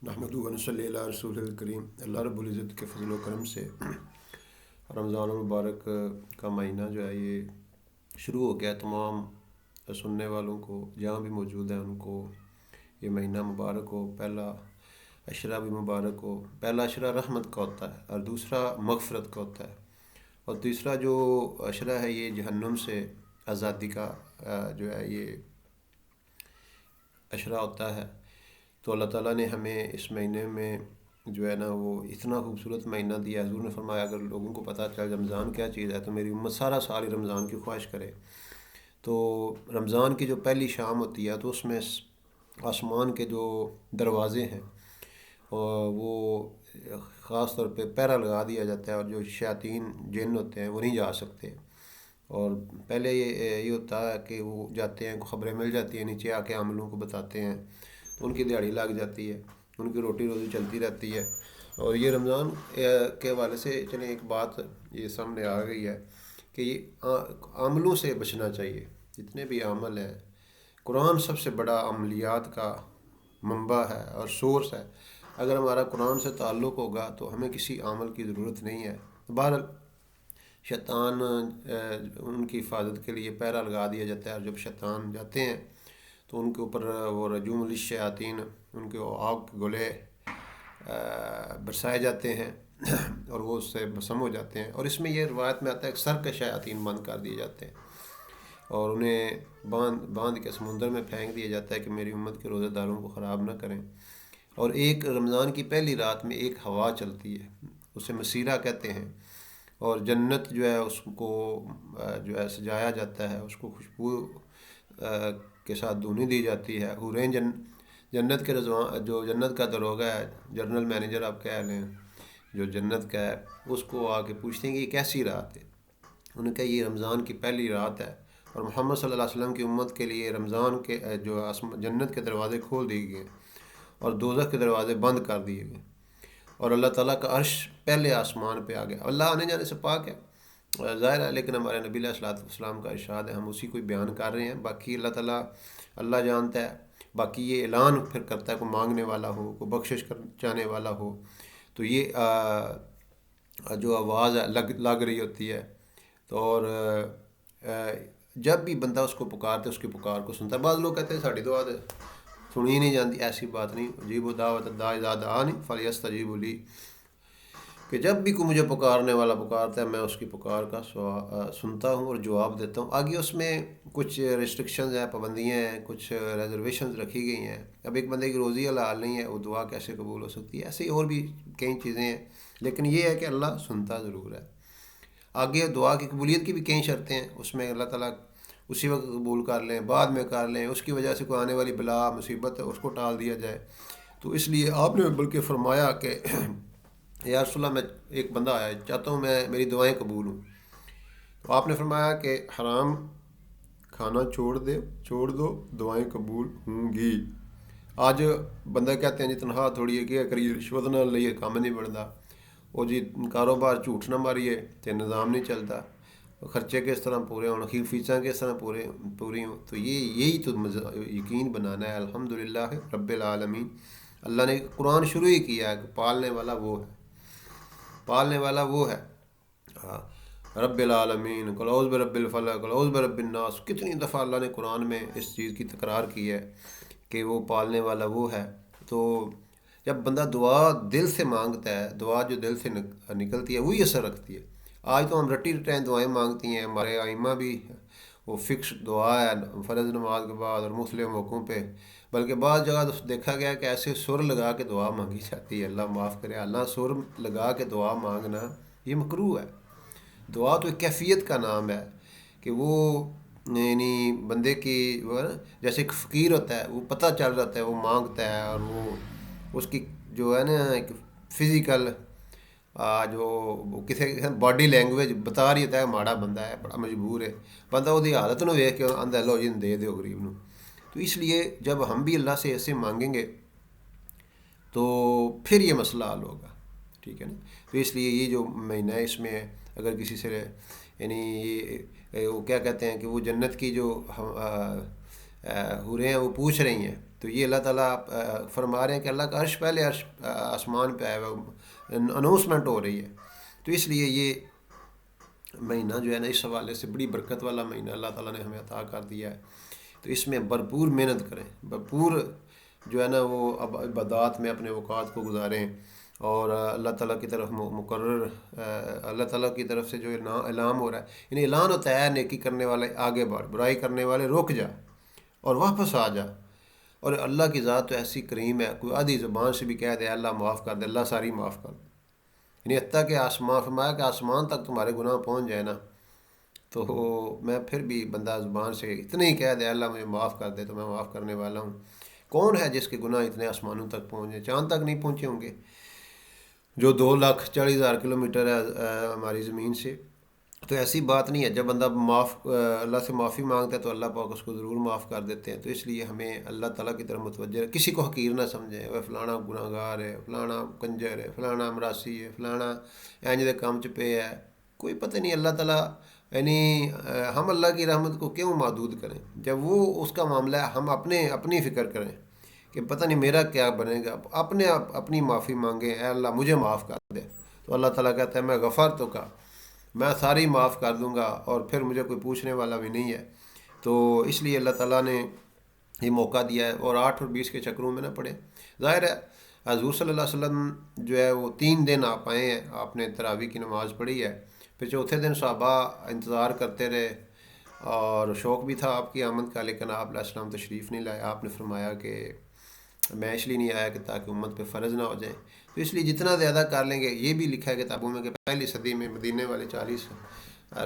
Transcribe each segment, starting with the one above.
نحمدہ و نصلی علی رسول الکریم۔ اللہ رب العزت کے فضل و کرم سے رمضان المبارک کا مہینہ جو ہے یہ شروع ہو گیا۔ تمام سننے والوں کو جہاں بھی موجود ہیں ان کو یہ مہینہ مبارک ہو۔ پہلا عشرہ بھی مبارک ہو۔ پہلا عشرہ رحمت کا ہوتا ہے اور دوسرا مغفرت کا ہوتا ہے، اور تیسرا جو عشرہ ہے یہ جہنم سے آزادی کا جو ہے یہ عشرہ ہوتا ہے۔ تو اللہ تعالیٰ نے ہمیں اس مہینے میں جو ہے نا وہ اتنا خوبصورت مہینہ دیا۔ حضور نے فرمایا اگر لوگوں کو پتہ چل رمضان کیا چیز ہے تو میری امت سارا سال ہی رمضان کی خواہش کرے۔ تو رمضان کی جو پہلی شام ہوتی ہے تو اس میں آسمان کے جو دروازے ہیں اور وہ خاص طور پہ پہرا لگا دیا جاتا ہے، اور جو شیاطین جن ہوتے ہیں وہ نہیں جا سکتے۔ اور پہلے یہ ہوتا ہے کہ وہ جاتے ہیں، خبریں مل جاتی ہیں، نیچے آ کے عملوں کو بتاتے ہیں، تو ان کی دیہڑی لگ جاتی ہے، ان کی روٹی روزی چلتی رہتی ہے۔ اور یہ رمضان کے حوالے سے چلیں ایک بات یہ سامنے آ گئی ہے کہ یہ عملوں سے بچنا چاہیے۔ جتنے بھی عمل ہیں، قرآن سب سے بڑا عملیات کا منبع ہے اور سورس ہے۔ اگر ہمارا قرآن سے تعلق ہوگا تو ہمیں کسی عمل کی ضرورت نہیں ہے۔ بہرحال شیطان ان کی حفاظت کے لیے پہرا لگا دیا جاتا ہے، اور جب شیطان جاتے ہیں تو ان کے اوپر وہ رجوم للشیاطین، ان کے آگ کے گولے برسائے جاتے ہیں اور وہ اس سے بسم ہو جاتے ہیں۔ اور اس میں یہ روایت میں آتا ہے کہ سر کے شیاطین بند کر دیے جاتے ہیں اور انہیں باندھ کے سمندر میں پھینک دیا جاتا ہے کہ میری امت کے روزہ داروں کو خراب نہ کریں۔ اور ایک رمضان کی پہلی رات میں ایک ہوا چلتی ہے، اسے مسیرہ کہتے ہیں، اور جنت جو ہے اس کو جو ہے سجایا جاتا ہے، اس کو خوشبو کے ساتھ دھونی دی جاتی ہے۔ حورین جنت کے جو جنت کا دروگہ ہے، جنرل مینیجر آپ کہہ لیں، جو جنت کا ہے، اس کو آ کے پوچھتے ہیں کہ یہ کیسی رات ہے۔ انہوں نے کہا یہ رمضان کی پہلی رات ہے، اور محمد صلی اللہ علیہ وسلم کی امت کے لیے رمضان کے جو جنت کے دروازے کھول دیے گئے اور دوزخ کے دروازے بند کر دیے گئے، اور اللہ تعالیٰ کا عرش پہلے آسمان پہ آ گیا۔ اللہ آنے جانے سے پاک ہے، ظاہر ہے، لیکن ہمارے نبی علیہ الصلوۃ والسلام کا ارشاد ہے، ہم اسی کو بیان کر رہے ہیں۔ باقی اللہ تعالیٰ اللہ جانتا ہے۔ باقی یہ اعلان پھر کرتا ہے کوئی مانگنے والا ہو، کوئی بخشش چاہنے والا ہو تو یہ جو آواز ہے لگ رہی ہوتی ہے، تو اور جب بھی بندہ اس کو پکارتے اس کی پکار کو سنتا ہے۔ بعض لوگ کہتے ہیں ساڑی دعا سنی ہی نہیں جاتی، ایسی بات نہیں۔ عجیب دعوت الداع اذا دعانی فلیستجیبوا لی، کہ جب بھی کوئی مجھے پکارنے والا پکارتا ہے میں اس کی پکار کا سنتا ہوں اور جواب دیتا ہوں۔ آگے اس میں کچھ ریسٹرکشنز ہیں، پابندیاں ہیں، کچھ ریزرویشنز رکھی گئی ہیں۔ اب ایک بندے کی روزی حلال نہیں ہے، وہ دعا کیسے قبول ہو سکتی ہے؟ ایسے ہی اور بھی کئی چیزیں ہیں، لیکن یہ ہے کہ اللہ سنتا ضرور ہے۔ آگے دعا کی قبولیت کی بھی کئی شرطیں ہیں، اس میں اللہ تعالیٰ اسی وقت قبول کر لیں، بعد میں کر لیں، اس کی وجہ سے کوئی آنے والی بلا مصیبت ہے اس کو ٹال دیا جائے۔ تو اس لیے آپ نے بلکہ فرمایا کہ یا رسول اللہ، میں ایک بندہ آیا چاہتا ہوں میری دعائیں قبول ہوں، تو آپ نے فرمایا کہ حرام کھانا چھوڑ دو، دعائیں قبول ہوں گی۔ آج بندہ کہتے ہیں جی تنخواہ تھوڑی ہے کہ کریے رشوت نہ لئیے کام نہیں بڑھتا، وہ جی کاروبار جھوٹ نہ ماریے تے نظام نہیں چلتا، خرچے کس طرح پورے ہوں، اخیر فیساں کس طرح پوری ہوں۔ تو یہی تو یقین بنانا ہے۔ الحمدللہ رب العالمین، اللہ نے قرآن شروع ہی کیا ہے کہ پالنے والا وہ ہے۔ رب العالمین، قل اعوذ برب الفلق، قل اعوذ برب الناس، کتنی دفعہ اللہ نے قرآن میں اس چیز کی تکرار کی ہے کہ وہ پالنے والا وہ ہے۔ تو جب بندہ دعا دل سے مانگتا ہے، دعا جو دل سے نکلتی ہے وہی اثر رکھتی ہے۔ آج تو ہم رٹی رٹائیں دعائیں مانگتی ہیں، ہمارے ائمہ بھی وہ فکس دعا ہے فرض نماز کے بعد اور مختلف موقعوں پہ، بلکہ بعض جگہ تو دیکھا گیا کہ ایسے سر لگا کے دعا مانگی جاتی ہے۔ اللہ معاف کرے، اللہ سر لگا کے دعا مانگنا یہ مکروہ ہے۔ دعا تو ایک کیفیت کا نام ہے کہ وہ یعنی بندے کی جیسے ایک فقیر ہوتا ہے، وہ پتہ چل جاتا ہے، وہ مانگتا ہے، اور وہ اس کی جو ہے نا ایک فزیکل جو کسی باڈی لینگویج بتا رہی ہوتا ہے ماڑا بندہ ہے، بڑا مجبور ہے، بندہ وہ حالت نو ویکھ کے آندا لو جی دے دیو غریب نو۔ تو اس لیے جب ہم بھی اللہ سے ایسے مانگیں گے تو پھر یہ مسئلہ حل ہوگا، ٹھیک ہے نا۔ تو اس لیے یہ جو مہینہ ہے اس میں اگر کسی سے یعنی وہ کیا کہتے ہیں کہ وہ جنت کی جو حوریں ہیں وہ پوچھ رہی ہیں تو یہ اللہ تعالیٰ فرما رہے ہیں کہ اللہ کا عرش پہلے عرش آسمان پہ آیا ہوا، اناؤنسمنٹ ہو رہی ہے. تو اس لیے یہ مہینہ جو ہے نا اس حوالے سے بڑی برکت والا مہینہ اللہ تعالیٰ نے ہمیں عطا کر دیا ہے. تو اس میں بھرپور محنت کریں، بھرپور جو ہے نا وہ اب عبادات میں اپنے اوقات کو گزاریں، اور اللہ تعالیٰ کی طرف مقرر اللہ تعالیٰ کی طرف سے جو اعلان ہو رہا ہے، یعنی اعلان ہوتا ہے نیکی کرنے والے آگے بڑھ، برائی کرنے والے رک جا اور واپس آ جا. اور اللہ کی ذات تو ایسی کریم ہے، کوئی آدھی زبان سے بھی کہہ دے اللہ معاف کر دے، اللہ ساری معاف کر دے. یعنی حتیٰ کہ آسمان فرمایا کہ آسمان تک تمہارے گناہ پہنچ جائے نا، تو میں پھر بھی بندہ زبان سے اتنا ہی کہہ دے اللہ مجھے معاف کر دے تو میں معاف کرنے والا ہوں. کون ہے جس کے گناہ اتنے آسمانوں تک پہنچے؟ چاند تک نہیں پہنچے ہوں گے، جو 2,40,000 کلومیٹر ہے ہماری زمین سے. تو ایسی بات نہیں ہے. جب بندہ اللہ سے معافی مانگتا ہے تو اللہ پاک اس کو ضرور معاف کر دیتے ہیں. تو اس لیے ہمیں اللہ تعالیٰ کی طرف متوجہ ہے، کسی کو حقیر نہ سمجھیں، وہ فلانا گناہ گار ہے، فلانا کنجر ہے، فلانا مراسی ہے، فلانا اینج دے کام چپے ہے. کوئی پتہ نہیں. اللہ تعالیٰ یعنی ہم اللہ کی رحمت کو کیوں محدود کریں جب وہ اس کا معاملہ ہے. ہم اپنی فکر کریں کہ پتہ نہیں میرا کیا بنے گا، اپنی معافی مانگیں، اے اللہ مجھے معاف کر دے. تو اللہ تعالیٰ کہتا ہے میں غفار تو کا، میں ساری معاف کر دوں گا، اور پھر مجھے کوئی پوچھنے والا بھی نہیں ہے. تو اس لیے اللہ تعالیٰ نے یہ موقع دیا ہے. اور 8 اور 20 کے چکروں میں نہ پڑے. ظاہر ہے حضور صلی اللہ علیہ وسلم جو ہے وہ 3 دن آپ آئے ہیں، آپ نے تراویح کی نماز پڑھی ہے. پھر چوتھے دن صحابہ انتظار کرتے رہے اور شوق بھی تھا آپ کی آمد کا، لیکن آپ علیہ السلام تشریف نہیں لائے. آپ نے فرمایا کہ میں اس لیے نہیں آیا کہ تاکہ امت پہ فرض نہ ہو جائے. تو اس لیے جتنا زیادہ کر لیں گے. یہ بھی لکھا ہے کتابوں میں کہ پہلی صدی میں مدینے والے 40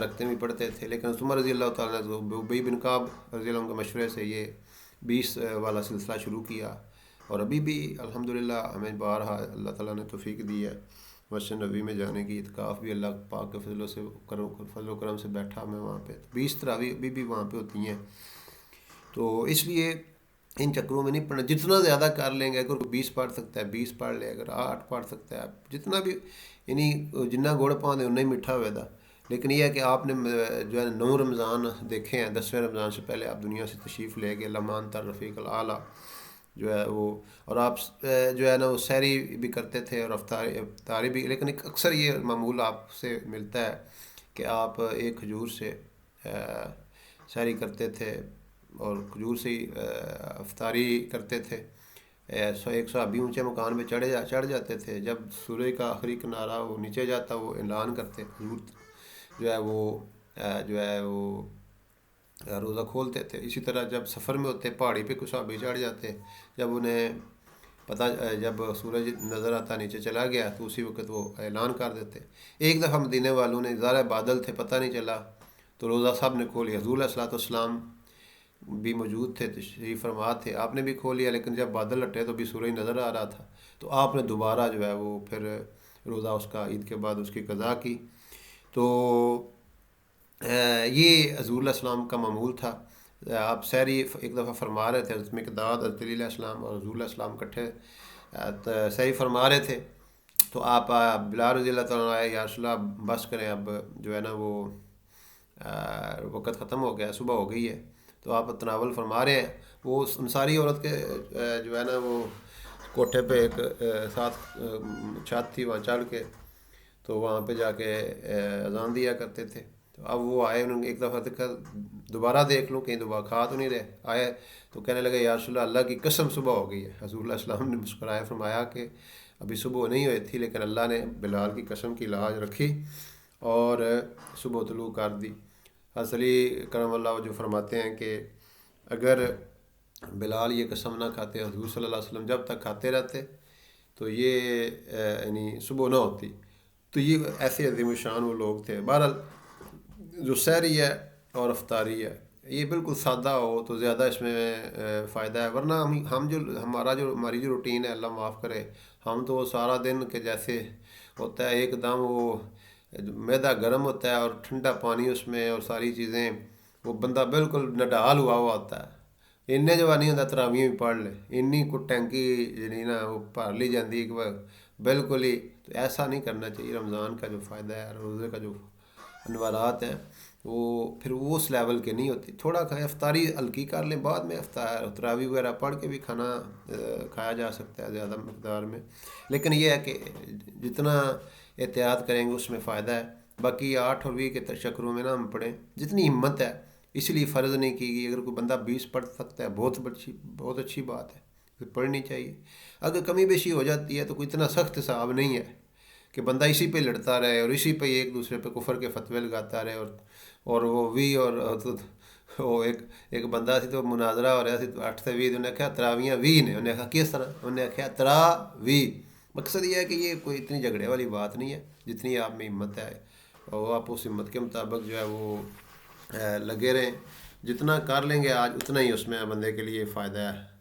رکھتے بھی پڑھتے تھے، لیکن عمر رضی اللہ تعالیٰ نے ابی بن کعب رضی اللہ عنہ کے مشورے سے یہ 20 والا سلسلہ شروع کیا. اور ابھی بھی الحمدللہ ہمیں بارہا اللہ تعالیٰ نے توفیق دی ہے مسجد نبوی میں جانے کی. اعتکاف بھی اللہ پاک کے فضل و کرم سے بیٹھا میں وہاں پہ. 20 تراویح ابھی بھی وہاں پہ ہوتی ہیں. تو اس لیے ان چکروں میں نہیں پڑھنا. جتنا زیادہ کر لیں گے، اگر کوئی 20 پڑھ سکتا ہے 20 پڑھ لے، اگر 8 پڑھ سکتا ہے جتنا بھی، یعنی جنہ گڑ پاؤں انہیں میٹھا ہوئے دا. لیکن یہ ہے کہ آپ نے جو ہے 9 رمضان دیکھے ہیں، 10ویں رمضان سے پہلے آپ دنیا سے تشریف لے گئے. لمان تر رفیق الاعلیٰ جو ہے وہ، اور آپ جو ہے نا وہ سحری بھی کرتے تھے اور افطاری بھی. لیکن اکثر یہ معمول آپ سے ملتا ہے کہ آپ ایک کھجور سے سحری کرتے تھے اور کھجور سے ہی افطاری کرتے تھے. 100 صحابی اونچے مکان پہ چڑھ جاتے تھے. جب سورج کا آخری کنارہ وہ نیچے جاتا وہ اعلان کرتے، کھجور جو ہے وہ روزہ کھولتے تھے. اسی طرح جب سفر میں ہوتے پہاڑی پہ کچھ صحابی چڑھ جاتے، جب انہیں جب سورج نظر آتا نیچے چلا گیا تو اسی وقت وہ اعلان کر دیتے. ایک دفعہ مدینے والوں نے، ظاہر بادل تھے پتہ نہیں چلا، تو روزہ سب نے کھول لیا. حضور علیہ الصلوۃ والسلام بھی موجود تھے، تشریف فرما تھے، آپ نے بھی کھول لیا. لیکن جب بادل ہٹے تو بھی سورج نظر آ رہا تھا، تو آپ نے دوبارہ جو ہے وہ پھر روزہ اس کا عید کے بعد اس کی قضا کی. تو یہ حضور علیہ السلام کا معمول تھا. آپ سحری ایک دفعہ فرما رہے تھے، حضرت مقداد، حضرت علی علیہ السلام اور حضور علیہ السلام اکٹھے سحری فرما رہے تھے. تو آپ بلال رضی اللہ تعالیٰ آئے، یا رسول اللہ بس کریں، اب جو ہے نا وہ وقت ختم ہو گیا، صبح ہو گئی ہے. تو آپ تناول فرما رہے ہیں. وہ انصاری عورت کے جو ہے نا وہ کوٹھے پہ ایک ساتھ چھت تھی، وہاں چڑھ کے تو وہاں پہ جا کے اذان دیا کرتے تھے. تو اب وہ آئے، انہوں نے ایک دفعہ دیکھا، دوبارہ دیکھ لوں کہیں دوبارہ کھا تو نہیں رہے. آئے تو کہنے لگے یا رسول اللہ، اللہ کی قسم صبح ہو گئی ہے. حضور علیہ السلام نے مسکرائے، فرمایا کہ ابھی صبح نہیں ہوئی تھی، لیکن اللہ نے بلال کی قسم کی لاج رکھی اور صبح طلوع کر دی. حضرت علی کرم اللہ جو فرماتے ہیں کہ اگر بلال یہ قسم نہ کھاتے، حضور صلی اللہ علیہ وسلم جب تک کھاتے رہتے تو یہ یعنی صبح نہ ہوتی. تو یہ ایسے عظیم الشان وہ لوگ تھے. بہرحال جو سحری ہے اور افطاری ہے یہ بالکل سادہ ہو تو زیادہ اس میں فائدہ ہے. ورنہ ہماری جو روٹین ہے، اللہ معاف کرے، ہم تو وہ سارا دن کے جیسے ہوتا ہے، ایک دم وہ معدہ گرم ہوتا ہے اور ٹھنڈا پانی اس میں اور ساری چیزیں، وہ بندہ بالکل نڈال ہوا ہوتا ہے. انہیں جو نہیں ہوتا تراویح بھی پڑھ لے، انی کو ٹینکی یعنی نا وہ بھر لی جاتی ایک بار بالکل ہی. تو ایسا نہیں کرنا چاہیے. رمضان کا جو فائدہ ہے، روزے کا جو انوارات ہیں، وہ پھر وہ اس لیول کے نہیں ہوتی. تھوڑا کھائیں، افطاری ہلکی کر لیں، بعد میں افطار تراویح وغیرہ پڑھ کے بھی کھانا کھایا جا سکتا ہے زیادہ مقدار میں. لیکن یہ ہے کہ جتنا احتیاط کریں گے اس میں فائدہ ہے. باقی 8 اور 20 کے چکروں میں نہ ہم پڑھیں جتنی ہمت ہے، اس لیے فرض نہیں کی گئی. اگر کوئی بندہ 20 پڑھ سکتا ہے بہت اچھی بات ہے، پھر پڑھنی چاہیے. اگر کمی بیشی ہو جاتی ہے تو کوئی اتنا سخت حساب نہیں ہے کہ بندہ اسی پہ لڑتا رہے اور اسی پہ ایک دوسرے پہ کفر کے فتوے لگاتا رہے. اور وہ وی اور وہ ایک بندہ سی تو مناظرہ ہو رہا سی 8 سے 20 انہیں کہا تراویاں 20 نے. انہیں کہا کس طرح؟ انہیں کہا تراوی. مقصد یہ ہے کہ یہ کوئی اتنی جھگڑے والی بات نہیں ہے. جتنی آپ میں ہمت ہے اور آپ اس ہمت کے مطابق جو ہے وہ لگے رہیں. جتنا کر لیں گے آج اتنا ہی اس میں بندے کے لیے فائدہ ہے.